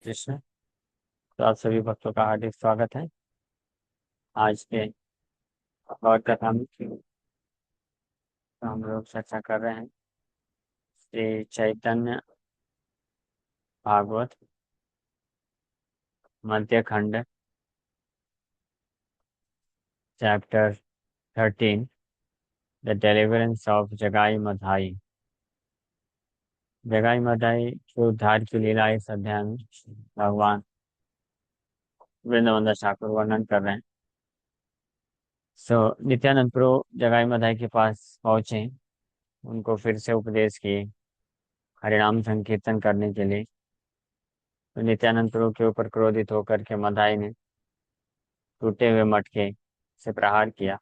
कृष्ण। तो आप सभी भक्तों का हार्दिक स्वागत है। आज के और कथा में हम लोग चर्चा कर रहे हैं श्री चैतन्य भागवत मध्य खंड चैप्टर 13 द डिलीवरेंस ऑफ जगाई मधाई। जगाई मधाई के उद्धार की लीला इस अध्याय में भगवान वृंदावन दास ठाकुर वर्णन कर रहे हैं। नित्यानंद प्रभु जगाई मधाई के पास पहुंचे, उनको फिर से उपदेश किए हरिनाम संकीर्तन करने के लिए। तो नित्यानंद प्रभु के ऊपर क्रोधित होकर के मदाई ने टूटे हुए मटके से प्रहार किया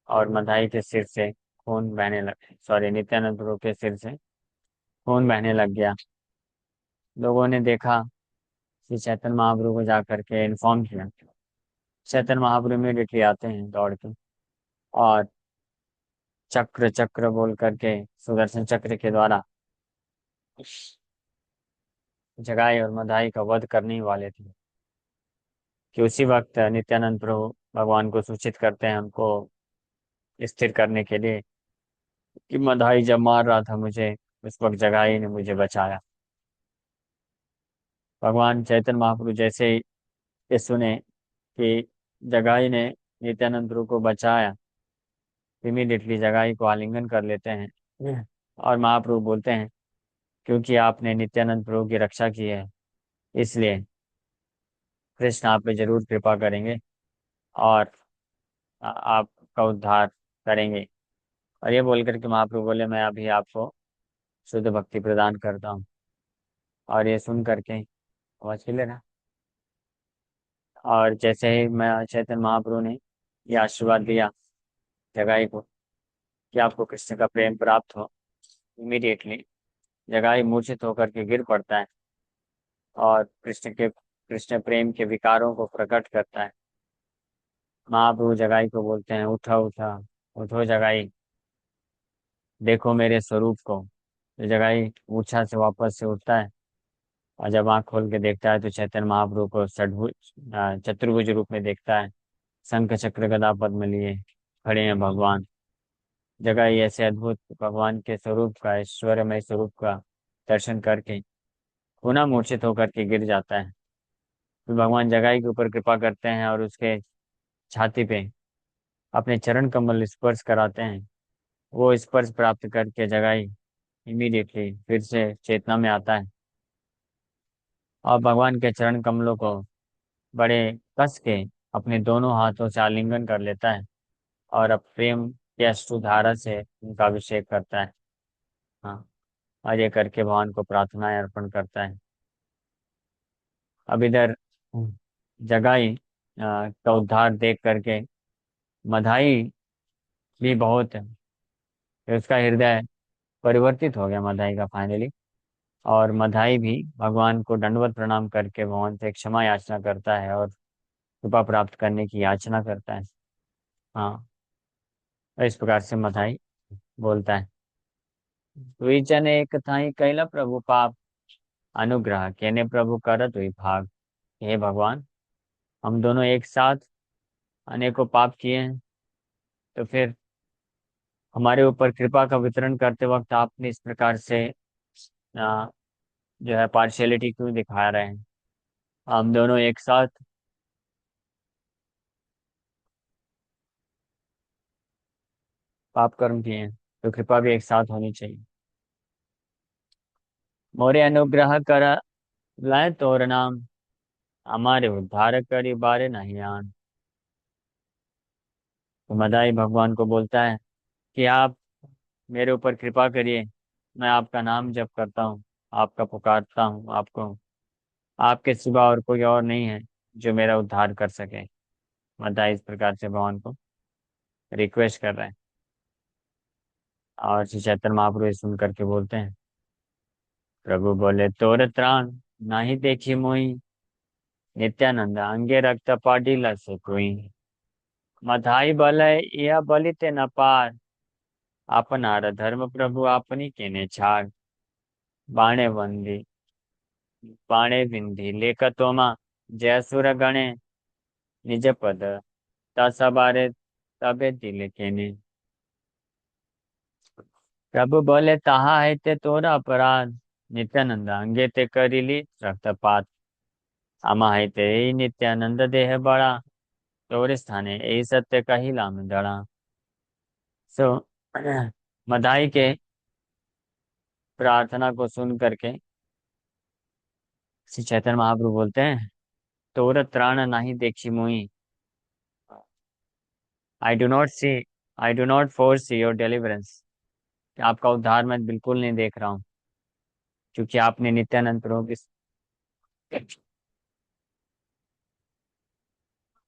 और मदाई के सिर से खून बहने लग नित्यानंद प्रभु के सिर से खून बहने लग गया। लोगों ने देखा, श्री चैतन्य महाप्रभु को जाकर के इन्फॉर्म किया। चैतन्य महाप्रभु इमीडिएटली आते हैं दौड़ के और चक्र चक्र बोल करके सुदर्शन चक्र के द्वारा जगाई और मदाई का वध करने ही वाले थे कि उसी वक्त नित्यानंद प्रभु भगवान को सूचित करते हैं उनको स्थिर करने के लिए कि मदाई जब मार रहा था मुझे, उस वक्त जगाई ने मुझे बचाया। भगवान चैतन्य महाप्रभु जैसे ही ये सुने कि जगाई ने नित्यानंद प्रभु को बचाया, इमीडिएटली जगाई को आलिंगन कर लेते हैं और महाप्रभु बोलते हैं क्योंकि आपने नित्यानंद प्रभु की रक्षा की है, इसलिए कृष्ण आप पे जरूर कृपा करेंगे और आपका उद्धार करेंगे। और ये बोल करके महाप्रभु बोले मैं अभी आपको शुद्ध भक्ति प्रदान करता हूँ। और ये सुन करके आवाज क्लियर है। और जैसे ही मैं चैतन्य महाप्रभु ने ये आशीर्वाद दिया जगाई को कि आपको कृष्ण का प्रेम प्राप्त हो, इमीडिएटली जगाई मूर्छित होकर के गिर पड़ता है और कृष्ण प्रेम के विकारों को प्रकट करता है। महाप्रभु जगाई को बोलते हैं उठा उठा, उठो जगाई, देखो मेरे स्वरूप को। तो जगाई मूर्छा से वापस से उठता है और जब आँख खोल के देखता है तो चैतन्य महाप्रभु को चतुर्भुज रूप में देखता है। शंख चक्र गदा पद्म लिए खड़े हैं भगवान। जगह ही ऐसे अद्भुत भगवान के स्वरूप का, ऐश्वर्यमय स्वरूप का दर्शन करके पुनः मूर्छित होकर के गिर जाता है। फिर भगवान जगाई के ऊपर कृपा करते हैं और उसके छाती पे अपने चरण कमल स्पर्श कराते हैं। वो स्पर्श प्राप्त करके जगाई इमीडिएटली फिर से चेतना में आता है और भगवान के चरण कमलों को बड़े कस के अपने दोनों हाथों से आलिंगन कर लेता है और अब प्रेम के अश्रुधारा से उनका अभिषेक करता है। हाँ, और ये करके भगवान को प्रार्थनाएं अर्पण करता है। अब इधर जगाई का उद्धार देख करके मधाई भी बहुत, फिर उसका हृदय परिवर्तित हो गया मधाई का फाइनली। और मधाई भी भगवान को दंडवत प्रणाम करके भगवान से क्षमा याचना करता है और कृपा प्राप्त करने की याचना करता है। हाँ, तो इस प्रकार से मधाई बोलता है द्विजन एक थाई कैला प्रभु पाप, अनुग्रह केने प्रभु करत हुई भाग। हे भगवान, हम दोनों एक साथ अनेकों पाप किए हैं, तो फिर हमारे ऊपर कृपा का वितरण करते वक्त आपने इस प्रकार से आ, जो है पार्शियलिटी क्यों दिखा रहे हैं। हम दोनों एक साथ पाप कर्म किए हैं, तो कृपा भी एक साथ होनी चाहिए। मोरे अनुग्रह कर लाए तोर नाम, हमारे उद्धार करी बारे नहीं आन। तो मदाई भगवान को बोलता है कि आप मेरे ऊपर कृपा करिए, मैं आपका नाम जप करता हूँ, आपका पुकारता हूँ आपको। आपके सिवा और कोई और नहीं है जो मेरा उद्धार कर सके। मदाई इस प्रकार से भगवान को रिक्वेस्ट कर रहे हैं और श्री चैतन्य महाप्रभु ये सुन करके बोलते हैं, प्रभु बोले तोर त्राण नाही देखी मोई, नित्यानंद अंगे रक्त पाडिला से कोई। मधाई बलय यह बलिते न पार, अपनार धर्म प्रभु आपनी केने छाड़। बाणे बंदी पाणे बिंदी लेखतोमा जयसुर गणे निज पद तसबारे तबे दिल केने। प्रभु बोले ताहा है ते तोरा अपराध नित्यानंद अंगे ते करीली रक्तपात। आमा है ते ही नित्यानंद देह बड़ा तोरे स्थाने यही सत्य कही लाम दड़ा। सो मदाई के प्रार्थना को सुन करके श्री चैतन्य महाप्रभु बोलते हैं, तोर त्राण नाही देखी मुई, I do not see, I do not force your deliverance. आपका उद्धार मैं बिल्कुल नहीं देख रहा हूँ, क्योंकि आपने नित्यानंद प्रभु की,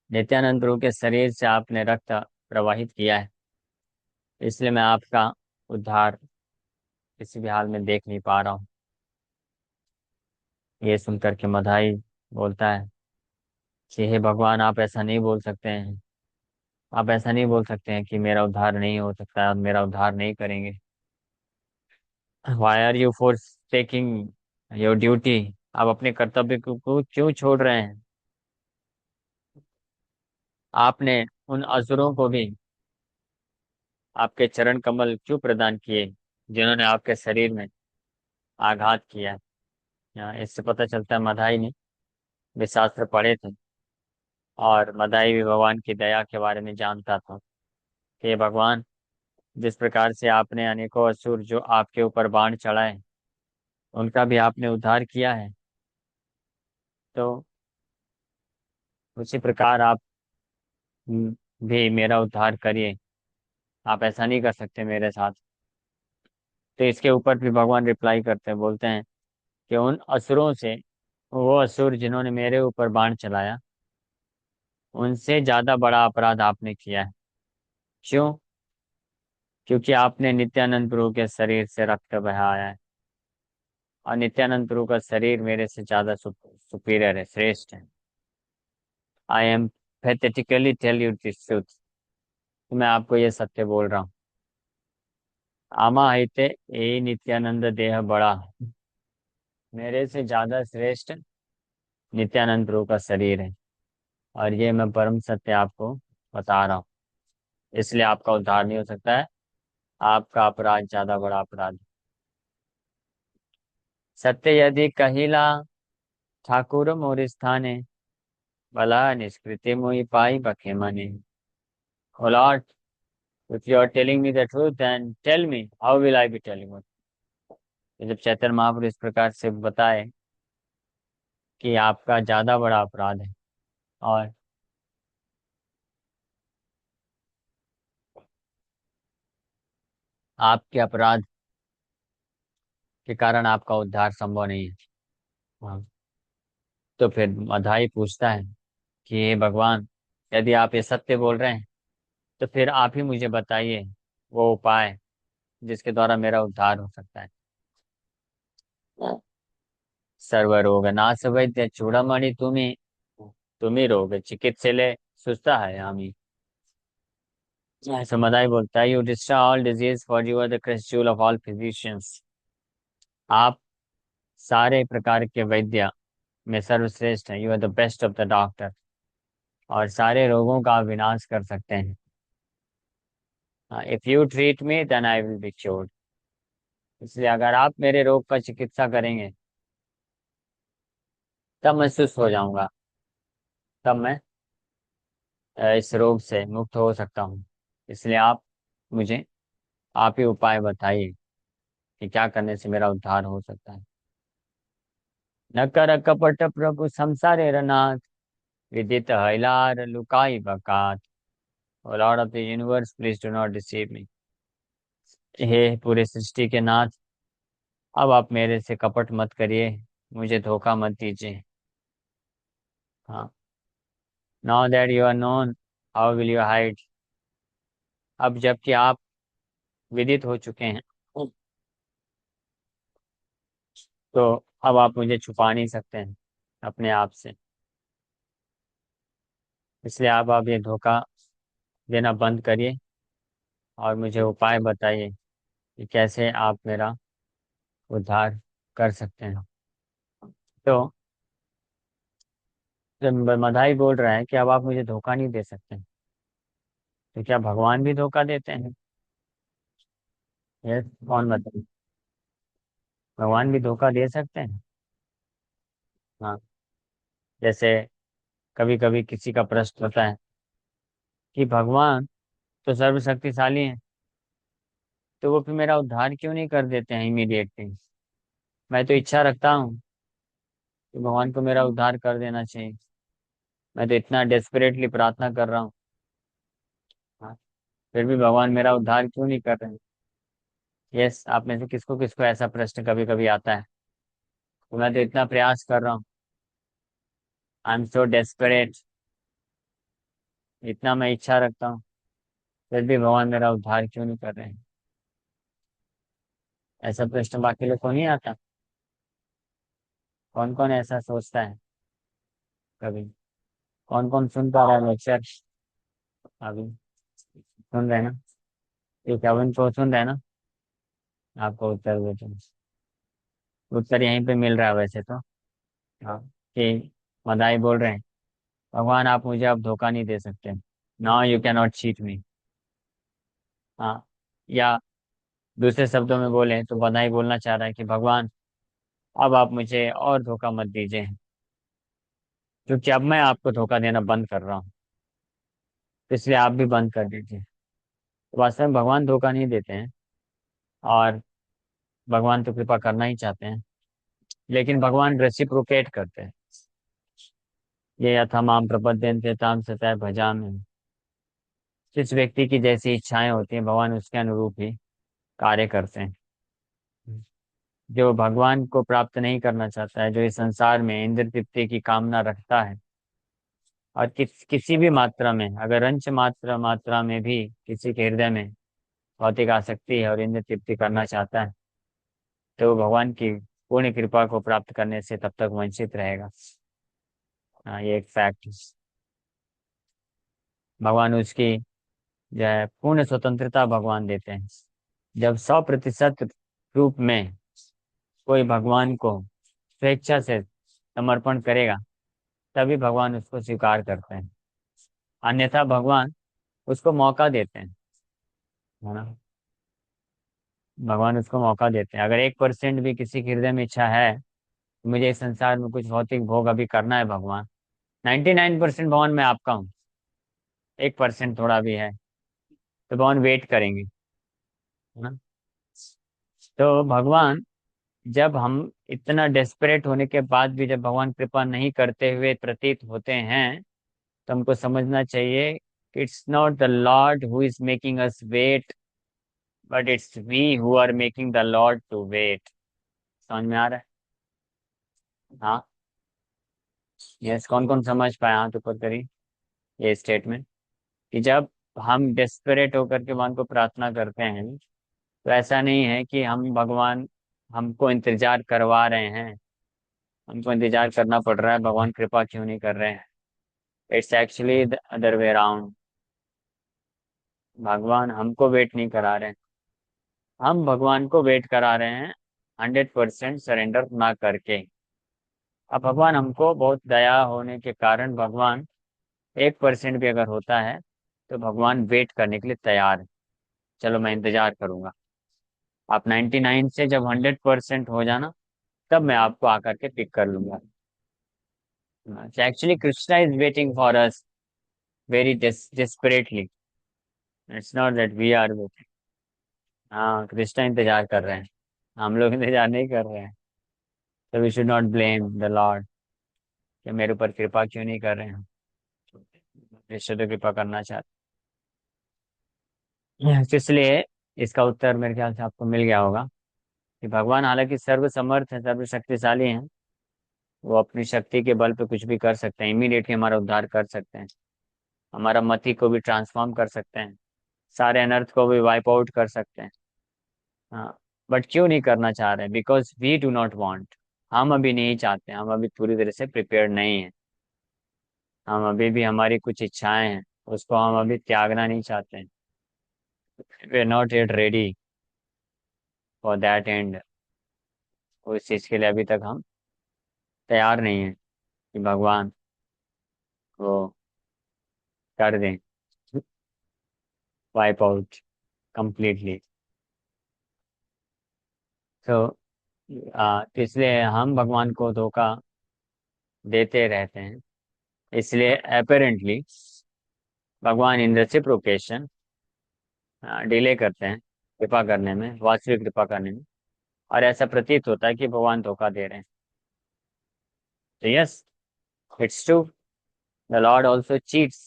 नित्यानंद प्रभु के शरीर से आपने रक्त प्रवाहित किया है, इसलिए मैं आपका उद्धार किसी भी हाल में देख नहीं पा रहा हूँ। ये सुन करके मधाई बोलता है कि हे भगवान, आप ऐसा नहीं बोल सकते हैं, आप ऐसा नहीं बोल सकते हैं कि मेरा उद्धार नहीं हो सकता है, आप मेरा उद्धार नहीं करेंगे। Why are you for taking your duty, आप अपने कर्तव्य को क्यों छोड़ रहे हैं। आपने उन असुरों को भी आपके चरण कमल क्यों प्रदान किए, जिन्होंने आपके शरीर में आघात किया है। यहाँ इससे पता चलता है मधाई ने भी शास्त्र पढ़े थे, और मदाई भी भगवान की दया के बारे में जानता था कि हे भगवान, जिस प्रकार से आपने अनेकों असुर जो आपके ऊपर बाण चढ़ाए उनका भी आपने उद्धार किया है, तो उसी प्रकार आप भी मेरा उद्धार करिए। आप ऐसा नहीं कर सकते मेरे साथ। तो इसके ऊपर भी भगवान रिप्लाई करते हैं, बोलते हैं कि उन असुरों से, वो असुर जिन्होंने मेरे ऊपर बाण चलाया, उनसे ज्यादा बड़ा अपराध आपने किया है। क्यों? क्योंकि आपने नित्यानंद प्रभु के शरीर से रक्त बहाया है, और नित्यानंद प्रभु का शरीर मेरे से ज्यादा सुपीरियर है, श्रेष्ठ है। I am pathetically tell you this truth, मैं आपको ये सत्य बोल रहा हूँ। आमा हिते ए नित्यानंद देह बड़ा, मेरे से ज्यादा श्रेष्ठ नित्यानंद प्रभु का शरीर है, और ये मैं परम सत्य आपको बता रहा हूँ। इसलिए आपका उद्धार नहीं हो सकता है, आपका अपराध ज्यादा बड़ा अपराध है। सत्य यदि कहिला ठाकुर मोर स्थाने, भला निष्कृति मोहि पाई बखे मने। O Lord, if you are telling me the truth, then tell me, how will I be telling you? तो जब चैतन्य महाप्रभु इस प्रकार से बताए कि आपका ज्यादा बड़ा अपराध है, और आपके अपराध के कारण आपका उद्धार संभव नहीं है। हाँ। तो फिर मधाई पूछता है कि हे भगवान, यदि आप ये सत्य बोल रहे हैं, तो फिर आप ही मुझे बताइए वो उपाय जिसके द्वारा मेरा उद्धार हो सकता है। सर्वरोग नाश वैद्य चूड़ामणि तुम्ही, तुम्ही रोग चिकित्सले सुस्ता है आमी। समुदाय बोलता है, you destroy all disease for you are the crystal of all physicians. आप सारे प्रकार के वैद्य में सर्वश्रेष्ठ हैं, you are the best of the doctor, और सारे रोगों का आप विनाश कर सकते हैं। If you treat me then I will be cured. इसलिए अगर आप मेरे रोग का चिकित्सा करेंगे, तब मैं सुस्त हो जाऊंगा, तब मैं इस रोग से मुक्त हो सकता हूँ। इसलिए आप मुझे, आप ही उपाय बताइए कि क्या करने से मेरा उद्धार हो सकता है। न कर कपट प्रभु संसारे रनाथ, विदित हैलार लुकाई बकात। O lord of the universe, please do not deceive me. हे पूरे सृष्टि के नाथ, अब आप मेरे से कपट मत करिए, मुझे धोखा मत दीजिए। हाँ। Now that you are known, how will you hide. अब जबकि आप विदित हो चुके हैं, तो अब आप मुझे छुपा नहीं सकते हैं अपने आप से। इसलिए आप ये धोखा देना बंद करिए, और मुझे उपाय बताइए कि कैसे आप मेरा उद्धार कर सकते हैं। तो जब मधाई बोल रहा है कि अब आप मुझे धोखा नहीं दे सकते, तो क्या भगवान भी धोखा देते हैं? ये कौन बताए? भगवान भी धोखा दे सकते हैं। हाँ। जैसे कभी कभी किसी का प्रश्न होता है कि भगवान तो सर्वशक्तिशाली हैं, तो वो फिर मेरा उद्धार क्यों नहीं कर देते हैं इमीडिएटली? मैं तो इच्छा रखता हूँ कि भगवान को मेरा उद्धार कर देना चाहिए। मैं तो इतना डेस्परेटली प्रार्थना कर रहा हूँ। हाँ, फिर भी भगवान मेरा उद्धार क्यों नहीं कर रहे हैं? यस, आप में से किसको किसको ऐसा प्रश्न कभी कभी आता है? तो मैं तो इतना प्रयास कर रहा हूँ, आई एम सो डेस्परेट, इतना मैं इच्छा रखता हूँ, फिर भी भगवान मेरा उद्धार क्यों नहीं कर रहे हैं? ऐसा प्रश्न बाकी लोग को नहीं आता? कौन कौन ऐसा सोचता है कभी? कौन कौन सुन पा रहा है लेक्चर अभी? सुन रहे हैं ना? ठीक है, अवन को सुन रहे हैं ना? आपको उत्तर देते हैं। उत्तर यहीं पे मिल रहा है वैसे तो। हाँ, कि मदाई बोल रहे हैं, भगवान आप मुझे अब धोखा नहीं दे सकते, now you can not cheat मी। हाँ। या दूसरे शब्दों में बोले तो मदाई बोलना चाह रहा है कि भगवान अब आप मुझे और धोखा मत दीजिए, क्योंकि अब मैं आपको धोखा देना बंद कर रहा हूँ, तो इसलिए आप भी बंद कर दीजिए। तो वास्तव में भगवान धोखा नहीं देते हैं, और भगवान तो कृपा करना ही चाहते हैं, लेकिन भगवान रेसिप्रोकेट करते हैं। ये यथा माम प्रपद्यन्ते ताम सतः भजामि। जिस व्यक्ति की जैसी इच्छाएं होती हैं, भगवान उसके अनुरूप ही कार्य करते हैं। जो भगवान को प्राप्त नहीं करना चाहता है, जो इस संसार में इंद्र तृप्ति की कामना रखता है, और किसी भी मात्रा में, अगर अंश मात्रा में भी किसी के हृदय में भौतिक आसक्ति है और इंद्र तृप्ति करना चाहता है, तो वो भगवान की पूर्ण कृपा को प्राप्त करने से तब तक वंचित रहेगा। हाँ, ये एक फैक्ट। भगवान उसकी जो है पूर्ण स्वतंत्रता भगवान देते हैं। जब 100% रूप में कोई भगवान को स्वेच्छा से समर्पण करेगा, तभी भगवान उसको स्वीकार करते हैं। अन्यथा भगवान उसको मौका देते हैं, है ना? भगवान उसको मौका देते हैं। अगर 1% भी किसी के हृदय में इच्छा है, तो मुझे इस संसार में कुछ भौतिक भोग अभी करना है भगवान, 99% भगवान मैं आपका हूँ, 1% थोड़ा भी है, तो भगवान वेट करेंगे, है ना? तो भगवान, जब हम इतना डेस्परेट होने के बाद भी जब भगवान कृपा नहीं करते हुए प्रतीत होते हैं, तो हमको समझना चाहिए कि it's not the Lord who is making us wait, but it's we who are making the Lord to wait. समझ में आ रहा है? हाँ। यस, कौन कौन समझ पाया? हाथ ऊपर करिए। ये स्टेटमेंट कि जब हम डेस्परेट होकर के भगवान को प्रार्थना करते हैं, तो ऐसा नहीं है कि हम भगवान हमको इंतजार करवा रहे हैं, हमको इंतजार करना पड़ रहा है, भगवान कृपा क्यों नहीं कर रहे हैं। It's actually the other way around. भगवान हमको वेट नहीं करा रहे हैं, हम भगवान को वेट करा रहे हैं, 100% सरेंडर ना करके। अब भगवान हमको बहुत दया होने के कारण भगवान 1% भी अगर होता है, तो भगवान वेट करने के लिए तैयार है। चलो मैं इंतजार करूंगा, आप 99 से जब 100% हो जाना, तब मैं आपको आकर के पिक कर लूंगा। Actually Krishna is waiting for us very desperately. It's not that we are waiting. हाँ, कृष्णा इंतजार कर रहे हैं, हम लोग इंतजार नहीं कर रहे हैं। तो we should not blame the Lord कि मेरे ऊपर कृपा क्यों नहीं कर रहे हैं। ईश्वर तो कृपा करना चाहते हैं। तो इसलिए इसका उत्तर मेरे ख्याल से आपको मिल गया होगा कि भगवान हालांकि सर्वसमर्थ है, सर्वशक्तिशाली हैं, वो अपनी शक्ति के बल पे कुछ भी कर सकते हैं, इमीडिएटली हमारा उद्धार कर सकते हैं, हमारा मति को भी ट्रांसफॉर्म कर सकते हैं, सारे अनर्थ को भी वाइप आउट कर सकते हैं। हाँ। बट क्यों नहीं करना चाह रहे? Because we do not want. हम अभी नहीं चाहते, हम अभी पूरी तरह से प्रिपेयर नहीं है, हम अभी भी हमारी कुछ इच्छाएं हैं, उसको हम अभी त्यागना नहीं चाहते हैं। We are not yet ready for that end. उस चीज के लिए अभी तक हम तैयार नहीं है कि भगवान को कर दें वाइप आउट कंप्लीटली। तो तो इसलिए हम भगवान को धोखा देते रहते हैं। इसलिए अपेरेंटली भगवान इन रेसिप्रोकेशन डिले करते हैं कृपा करने में, वास्तविक कृपा करने में। और ऐसा प्रतीत होता है कि भगवान धोखा दे रहे हैं। तो yes, it's true, the Lord also cheats.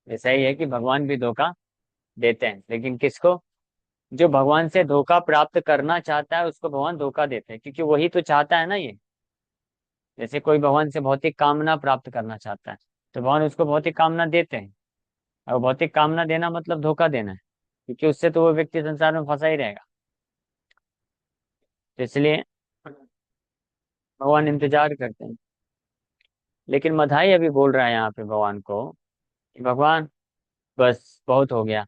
ऐसा ही है कि भगवान भी धोखा देते हैं, लेकिन किसको? जो भगवान से धोखा प्राप्त करना चाहता है उसको भगवान धोखा देते हैं, क्योंकि वही तो चाहता है ना ये। जैसे कोई भगवान से भौतिक कामना प्राप्त करना चाहता है तो भगवान उसको भौतिक कामना देते हैं। और भौतिक कामना देना मतलब धोखा देना है, क्योंकि उससे तो वो व्यक्ति संसार में फंसा ही रहेगा। तो इसलिए भगवान इंतजार करते हैं। लेकिन मधाई अभी बोल रहा है यहाँ पे भगवान को कि भगवान बस बहुत हो गया,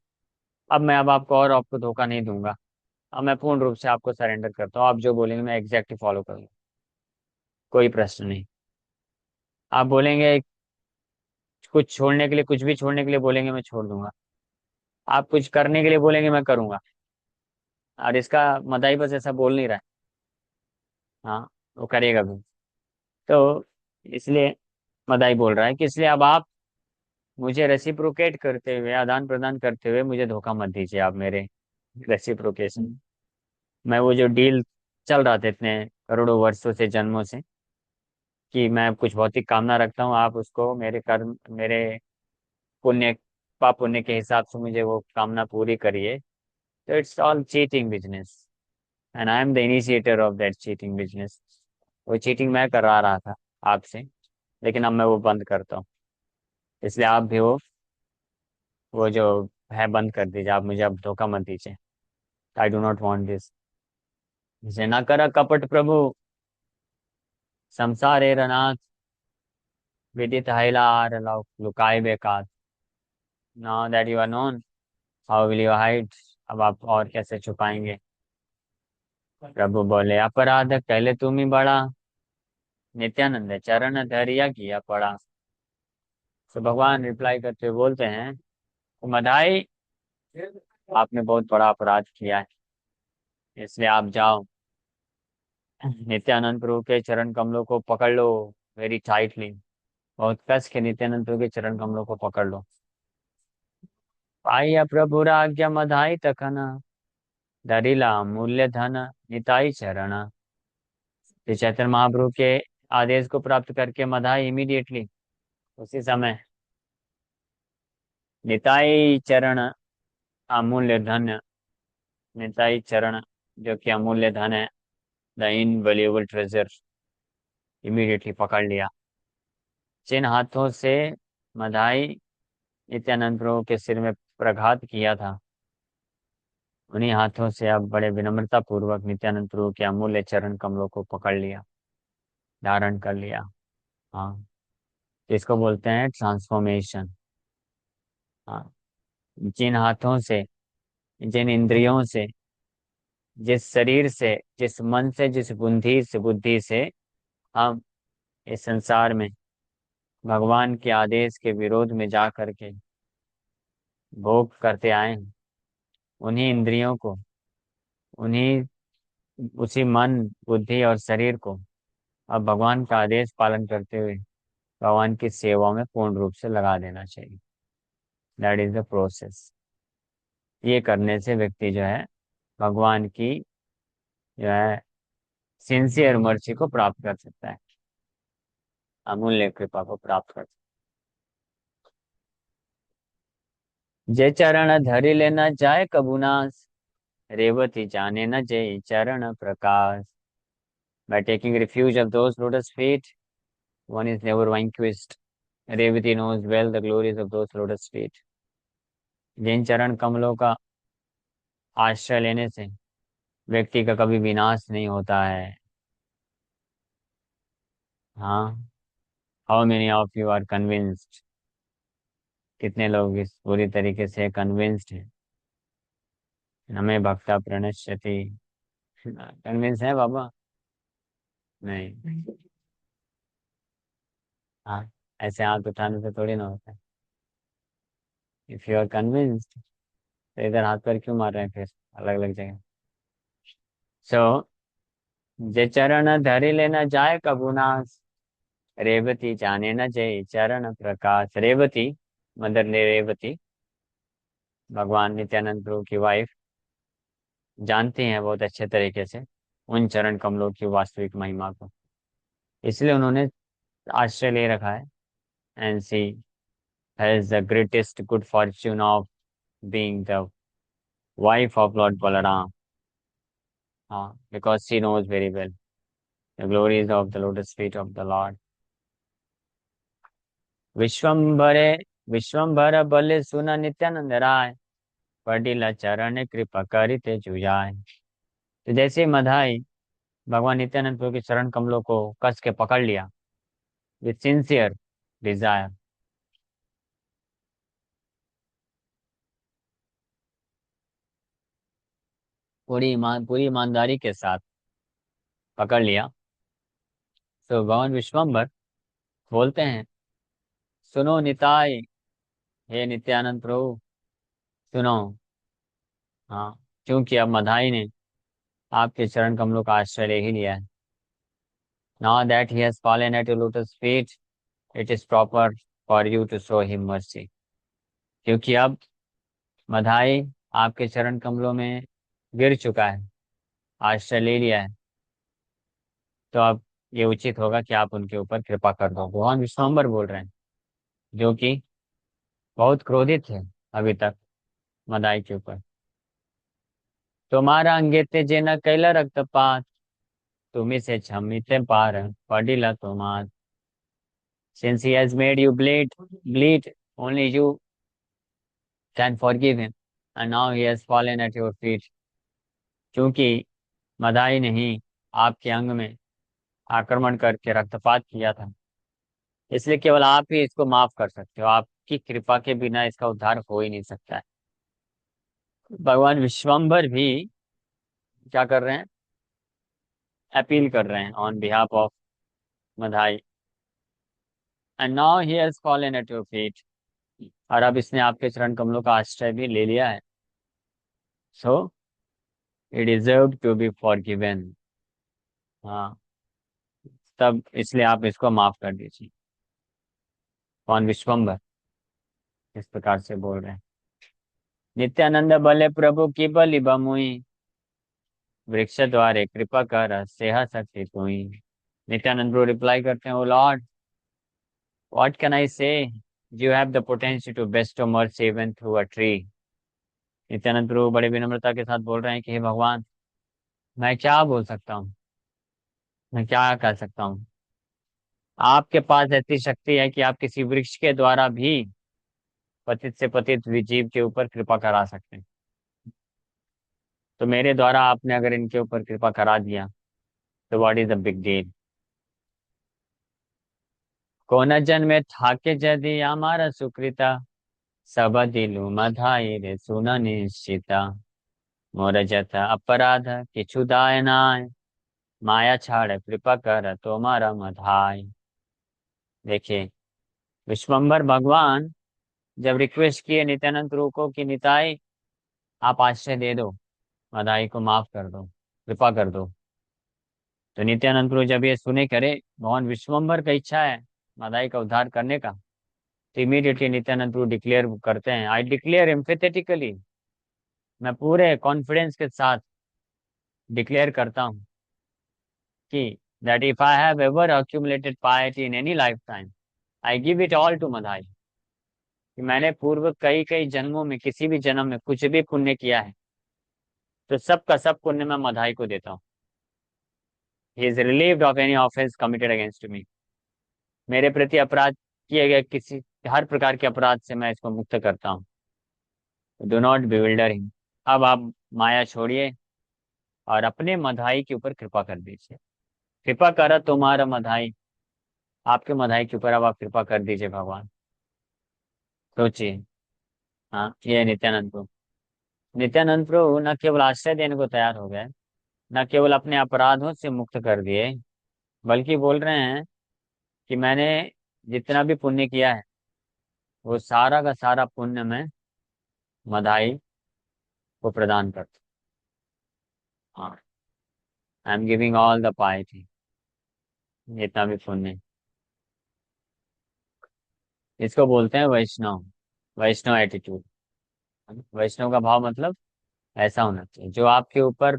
अब आपको और आपको धोखा नहीं दूंगा। अब मैं पूर्ण रूप से आपको सरेंडर करता हूँ, आप जो बोलेंगे मैं एग्जैक्टली फॉलो करूंगा, कोई प्रश्न नहीं। आप बोलेंगे कुछ छोड़ने के लिए, कुछ भी छोड़ने के लिए बोलेंगे मैं छोड़ दूंगा। आप कुछ करने के लिए बोलेंगे मैं करूंगा। और इसका मदाई बस ऐसा बोल नहीं रहा है, हाँ, वो करेगा भी। तो इसलिए मदाई बोल रहा है कि इसलिए अब आप मुझे रेसिप्रोकेट करते हुए, आदान प्रदान करते हुए मुझे धोखा मत दीजिए आप मेरे रेसिप्रोकेशन। मैं वो जो डील चल रहा था इतने करोड़ों वर्षों से, जन्मों से, कि मैं कुछ भौतिक कामना रखता हूँ, आप उसको मेरे कर्म, मेरे पुण्य, पाप पुण्य के हिसाब से मुझे वो कामना पूरी करिए। तो it's all cheating business, and I am the initiator of that cheating business. वो चीटिंग मैं करा रहा था आपसे, लेकिन अब मैं वो बंद करता हूँ। इसलिए आप भी वो जो है बंद कर दीजिए। आप मुझे अब धोखा मत दीजिए। आई डू नॉट वांट दिस। जैसे न कर कपट प्रभु संसार रनाथ, विदित हैलार लुकाए बेकार। Now that you are known, how will you hide? अब आप और कैसे छुपाएंगे? प्रभु बोले अपराध पहले तुम ही बड़ा, नित्यानंद चरण धरिया किया पड़ा। तो भगवान रिप्लाई करते हुए बोलते हैं, मधाई आपने बहुत बड़ा अपराध किया है, इसलिए आप जाओ, नित्यानंद प्रभु के चरण कमलों को पकड़ लो वेरी टाइटली। बहुत कस के नित्यानंद प्रभु के चरण कमलों को पकड़ लो। पाइया प्रभु आज्ञा मधाई तखन, धरिला मूल्य धन निताई चरण। तो चैतन्य महाप्रभु के आदेश को प्राप्त करके मधाई इमीडिएटली उसी समय निताई चरण, अमूल्य धन, निताई चरण जो कि अमूल्य धन है, द इनवैल्यूएबल ट्रेजर, इमीडिएटली पकड़ लिया। जिन हाथों से मधाई नित्यानंद प्रभु के सिर में प्रघात किया था, उन्हीं हाथों से अब बड़े विनम्रता पूर्वक नित्यानंद प्रभु के अमूल्य चरण कमलों को पकड़ लिया, धारण कर लिया। हाँ, इसको बोलते हैं ट्रांसफॉर्मेशन। हाँ, जिन हाथों से, जिन इंद्रियों से, जिस शरीर से, जिस मन से, जिस बुद्धि से हम इस संसार में भगवान के आदेश के विरोध में जा करके भोग करते आए हैं, उन्हीं इंद्रियों को, उन्हीं उसी मन, बुद्धि और शरीर को अब भगवान का आदेश पालन करते हुए भगवान की सेवा में पूर्ण रूप से लगा देना चाहिए। That is the process. ये करने से व्यक्ति जो है भगवान की जो है सिंसियर मर्जी को प्राप्त कर सकता है, अमूल्य कृपा को प्राप्त कर सकता है। जे चरण धरि लेना जाए कबुनास, रेवती जाने न जय चरण प्रकाश। By taking refuge of those lotus feet, one is never vanquished. Revati knows well the glories of those lotus feet. जिन चरण कमलों का आश्रय लेने से व्यक्ति का कभी विनाश नहीं होता है। हाँ, how many of you are convinced? कितने लोग इस पूरी तरीके से कन्विंस्ड हैं? हमें भक्ता प्रणश्यति, कन्विंस है बाबा? नहीं। हाँ, ऐसे हाथ उठाने से थोड़ी ना होता है। इफ यू आर कन्विंस्ड तो इधर हाथ पर क्यों मार रहे हैं फिर अलग अलग जगह। सो जे चरण धरि लेना जाए कबू नास, रेवती जाने न जय चरण प्रकाश। रेवती, मदर ने रेवती, भगवान नित्यानंद प्रभु की वाइफ, जानती हैं बहुत अच्छे तरीके से उन चरण कमलों की वास्तविक महिमा को। इसलिए उन्होंने आश्रय ले रखा है। And she has the greatest good fortune of being the wife of lord Balaram. हाँ, because she knows very well the glories of the lotus feet of the lord. विश्वम्भरे विश्वम्भर बले सुन नित्यानंद राय, पडिला चरण कृपा करिते जुझाय। तो जैसे मधाई भगवान नित्यानंद प्रभु के चरण कमलों को कस के पकड़ लिया विथ सिंसियर डिजायर, पूरी ईमानदारी के साथ पकड़ लिया, तो भगवान विश्वम्भर बोलते हैं, सुनो निताई, हे नित्यानंद प्रभु, सुनो। हाँ, क्योंकि अब मधाई ने आपके चरण कमलों का आश्रय ले ही लिया है। Now that he has fallen at your lotus feet, it is proper for you to show him mercy. क्योंकि अब मधाई आपके चरण कमलों में गिर चुका है, आश्रय ले लिया है, तो अब ये उचित होगा कि आप उनके ऊपर कृपा कर दो। भगवान विश्वम्भर बोल रहे हैं, जो कि बहुत क्रोधित थे अभी तक मदाई के ऊपर। तुम्हारा अंगे तेजे न कैला रक्तपात, तुम्ही से क्षमिते पार पडिला तुम्हार। Since he has made you bleed, only you can forgive him, and now he has fallen at your feet। क्योंकि मदाई ने ही आपके अंग में आक्रमण करके रक्तपात किया था, इसलिए केवल आप ही इसको माफ कर सकते हो। आपकी कृपा के बिना इसका उद्धार हो ही नहीं सकता है। भगवान विश्वम्भर भी क्या कर रहे हैं, अपील कर रहे हैं on behalf of Madhai. And now he has fallen at your feet, और अब इसने आपके चरण कमलों का आश्रय भी ले लिया है। So he deserve to be forgiven. हाँ, तब इसलिए आप इसको माफ कर दीजिए। कौन, विश्वम्भर इस प्रकार से बोल रहे हैं। नित्यानंद बले प्रभु की बलि बमुई, वृक्ष द्वारे कृपा कर सेहा शक्ति तुई। नित्यानंद प्रभु रिप्लाई करते हैं, O lord, what can I say, you have the potential to bestow mercy even through a tree. Nityananda प्रभु बड़े विनम्रता के साथ बोल रहे हैं कि हे भगवान, मैं क्या बोल सकता हूँ, मैं क्या कर सकता हूँ। आपके पास ऐसी शक्ति है कि आप किसी वृक्ष के द्वारा भी पतित से पतित जीव के ऊपर कृपा करा सकते हैं। तो मेरे द्वारा आपने अगर इनके ऊपर कृपा करा दिया तो what is the big deal. कोन जन्मे थाके जदि हमारा सुकृता, सब दिलु मधाई रे सुन निश्चिता। मोर जथा अपराध किछु दाय नाय, माया छाड़ कृपा कर तुम्हारा मधाय। देखिए, विश्वम्भर भगवान जब रिक्वेस्ट किए नित्यानंद प्रभु को कि निताई आप आश्रय दे दो, मदाई को माफ कर दो, कृपा कर दो, तो नित्यानंद प्रभु जब ये सुने करे भगवान विश्वम्भर का इच्छा है मदाई का उद्धार करने का, तो इमीडिएटली नित्यानंद प्रभु डिक्लेयर करते हैं, आई डिक्लेयर एम्फेथेटिकली, मैं पूरे कॉन्फिडेंस के साथ डिक्लेयर करता हूँ कि that if I have ever accumulated piety in any lifetime, I give it all to Madhai. कि मैंने पूर्व कई कई जन्मों में किसी भी जन्म में कुछ भी पुण्य किया है, तो सब का सब पुण्य मैं मधाई को देता हूँ। He is relieved of any offence committed against me. मेरे प्रति अपराध किए गए किसी हर प्रकार के अपराध से मैं इसको मुक्त करता हूँ। Do not bewilder him. अब आप माया छोड़िए और अपने मधाई के ऊपर कृपा कर दीजिए। कृपा करा तुम्हारा मधाई, आपके मधाई के ऊपर अब आप कृपा कर दीजिए भगवान। सोचिए। हाँ, ये है नित्यानंद प्रभु। नित्यानंद प्रभु न केवल आश्रय देने को तैयार हो गए, न केवल अपने अपराधों से मुक्त कर दिए, बल्कि बोल रहे हैं कि मैंने जितना भी पुण्य किया है वो सारा का सारा पुण्य मैं मदाई को प्रदान करता हूँ। हाँ, I am giving all the piety, जितना भी पुण्य है। इसको बोलते हैं वैष्णव, वैष्णव एटीट्यूड। वैष्णव का भाव मतलब ऐसा होना चाहिए, जो आपके ऊपर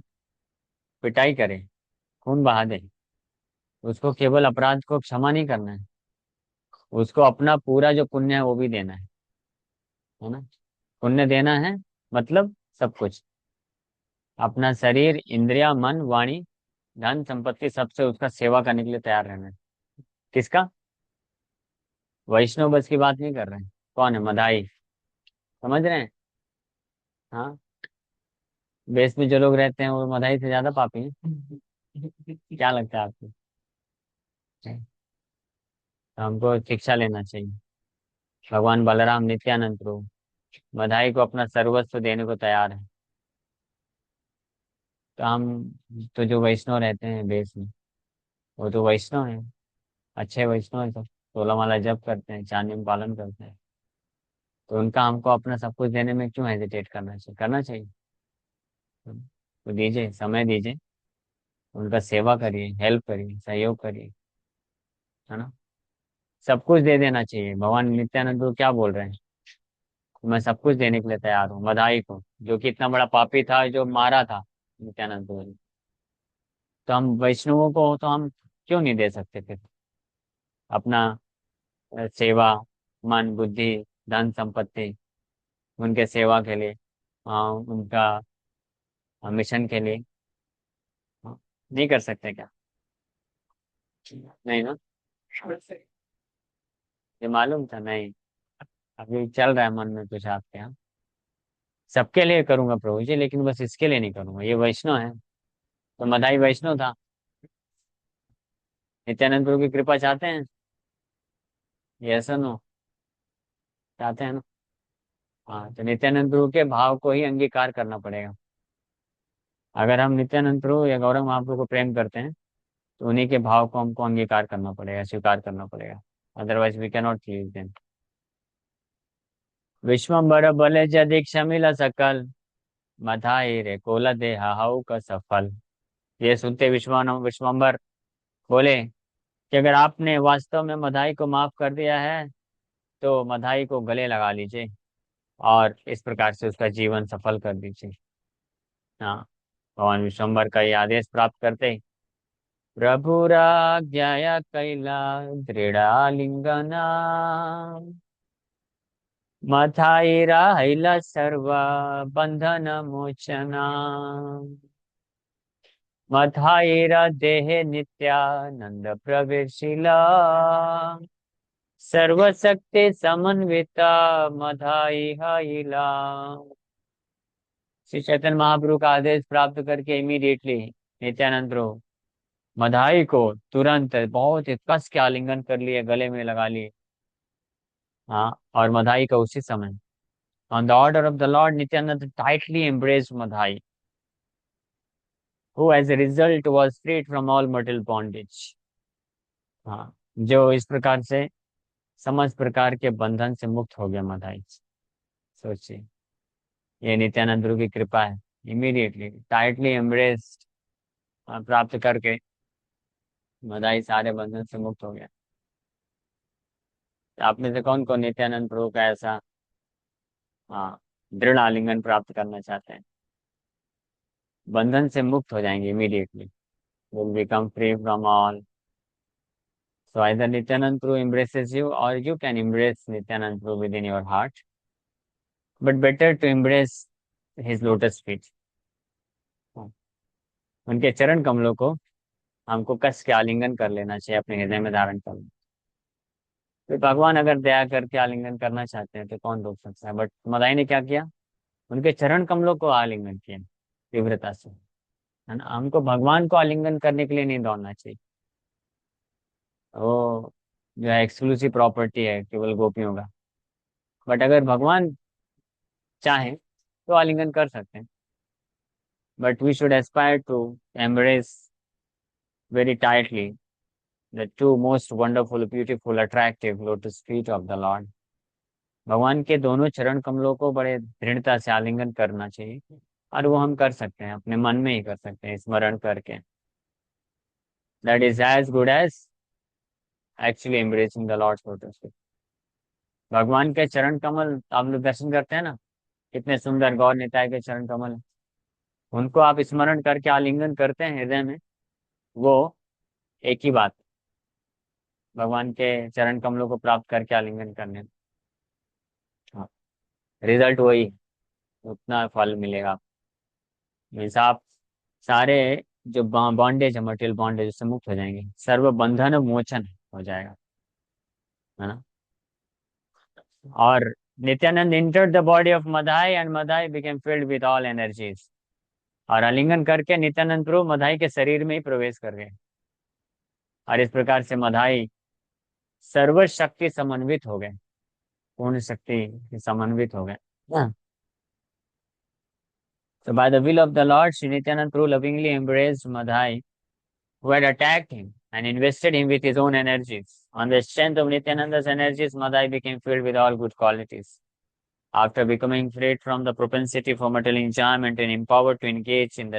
पिटाई करे, खून बहा दे, उसको केवल अपराध को क्षमा नहीं करना है, उसको अपना पूरा जो पुण्य है वो भी देना है ना। पुण्य देना है मतलब सब कुछ, अपना शरीर, इंद्रिया, मन, वाणी, धन संपत्ति, सबसे उसका सेवा करने के लिए तैयार रहना है। किसका? वैष्णव बस की बात नहीं कर रहे हैं। कौन है? मदाई। समझ रहे हैं? हाँ, देश में जो लोग रहते हैं वो मदाई से ज्यादा पापी हैं। क्या लगता है आपको? तो हमको शिक्षा लेना चाहिए। भगवान बलराम नित्यानंद प्रभु मदाई को अपना सर्वस्व देने को तैयार है। तो हम तो जो वैष्णव रहते हैं देश में, वो तो वैष्णव है, अच्छे वैष्णव है, तो 16 माला जप करते हैं, चार नियम पालन करते हैं। तो उनका हमको अपना सब कुछ देने में क्यों हेजिटेट करना चाहिए? करना चाहिए। तो दीजिए, समय दीजिए, उनका सेवा करिए, हेल्प करिए, सहयोग करिए, है ना। सब कुछ दे देना चाहिए। भगवान नित्यानंद प्रभु क्या बोल रहे हैं? मैं सब कुछ देने के लिए तैयार हूँ मदाई को, जो कि इतना बड़ा पापी था, जो मारा था नित्यानंद प्रभु ने। तो हम वैष्णवों को तो हम क्यों नहीं दे सकते फिर अपना सेवा, मन, बुद्धि, धन संपत्ति, उनके सेवा के लिए, उनका मिशन के लिए। हाँ, नहीं कर सकते क्या? नहीं ना? ये मालूम था नहीं? अभी चल रहा है मन में कुछ आपके यहाँ। सबके लिए करूंगा प्रभु जी, लेकिन बस इसके लिए नहीं करूंगा। ये वैष्णव है, तो मदाई वैष्णव था। नित्यानंद प्रभु की कृपा चाहते हैं? ये ऐसा नो, चाहते हैं ना? हाँ, तो नित्यानंद प्रभु के भाव को ही अंगीकार करना पड़ेगा। अगर हम नित्यानंद प्रभु या गौरव महाप्रभु को प्रेम करते हैं, तो उन्हीं के भाव को हमको अंगीकार करना पड़ेगा, स्वीकार करना पड़ेगा। Otherwise we can not leave them. Vishwambhar बले जदि क्षमिल सकल, मथाई रे कोल दे हाउ का सफल। ये सुनते विश्वम्बर बोले कि अगर आपने वास्तव में मधाई को माफ कर दिया है, तो मधाई को गले लगा लीजिए और इस प्रकार से उसका जीवन सफल कर दीजिए। हाँ, भगवान विश्वम्बर का ये आदेश प्राप्त करते ही प्रभुराज्ञया कैला दृढ़ालिंगना, मथाइरा हैला सर्व बंधन मोचना, मथाइरा देहे नित्यानंद प्रवेशिला, सर्वशक्ति समन्विता मधाई हैला। श्री चैतन्य महाप्रभु का आदेश प्राप्त करके इमीडिएटली नित्यानंद प्रभु मधाई को तुरंत बहुत ही कस के आलिंगन कर लिए, गले में लगा लिए। हाँ, और मधाई का उसी समय on the order of the Lord Nityanand tightly embraced Madhai, who as a result was freed from all mortal bondage। हाँ, जो इस प्रकार से समस्त प्रकार के बंधन से मुक्त हो गया मधाई। सोचिए, ये नित्यानंद प्रभु की कृपा है। इमीडिएटली टाइटली embraced प्राप्त करके मदाई सारे बंधन से मुक्त हो गया। आप में से कौन कौन नित्यानंद प्रभु का ऐसा हाँ दृढ़ आलिंगन प्राप्त करना चाहते हैं? बंधन से मुक्त हो जाएंगे immediately, will become free from all. So either Nityanand Prabhu embraces you or you can embrace Nityanand Prabhu within your heart, but better to embrace his lotus feet। उनके चरण कमलों को हमको कस के आलिंगन कर लेना चाहिए, अपने हृदय में धारण कर लेना। तो भगवान अगर दया करके आलिंगन करना चाहते हैं तो कौन रोक सकता है? बट मदाई ने क्या किया? उनके चरण कमलों को आलिंगन किया तीव्रता से, है ना। हमको भगवान को आलिंगन करने के लिए नहीं दौड़ना चाहिए। वो जो है एक्सक्लूसिव प्रॉपर्टी है केवल गोपियों का। बट अगर भगवान चाहें तो आलिंगन कर सकते हैं, but we should aspire to embrace very tightly the two most wonderful, beautiful, attractive lotus feet of the Lord. भगवान के दोनों चरण कमलों को बड़े दृढ़ता से आलिंगन करना चाहिए, और वो हम कर सकते हैं, अपने मन में ही कर सकते हैं, स्मरण करके. That is as good as actually embracing the lord's lotus feet. भगवान के चरण कमल आप लोग दर्शन करते हैं ना, कितने सुंदर गौर निताय के चरण कमल हैं. उनको आप स्मरण करके आलिंगन करते हैं हृदय में, वो एक ही बात, भगवान के चरण कमलों को प्राप्त करके आलिंगन करने. हाँ, रिजल्ट वही, उतना फल मिलेगा. मीन्स आप सारे जो बॉन्डेज है, मटेरियल बॉन्डेज, उससे मुक्त हो जाएंगे, सर्व बंधन मोचन हो जाएगा, है ना. और Nityanand entered the body of Madhai and Madhai became filled with all energies. और आलिंगन करके नित्यानंद प्रभु मधाई के शरीर में ही प्रवेश कर गए, और इस प्रकार से मधाई सर्व शक्ति समन्वित हो गए, पूर्ण शक्ति समन्वित हो गए. So by the will of the Lord, Sri Nityanand Prabhu lovingly embraced Madhai, who had attacked him, and invested him with his own energies. On the strength of Nityananda's energies, Madhai became filled with all good qualities. After becoming freed from the propensity for material enjoyment and empowered to engage in the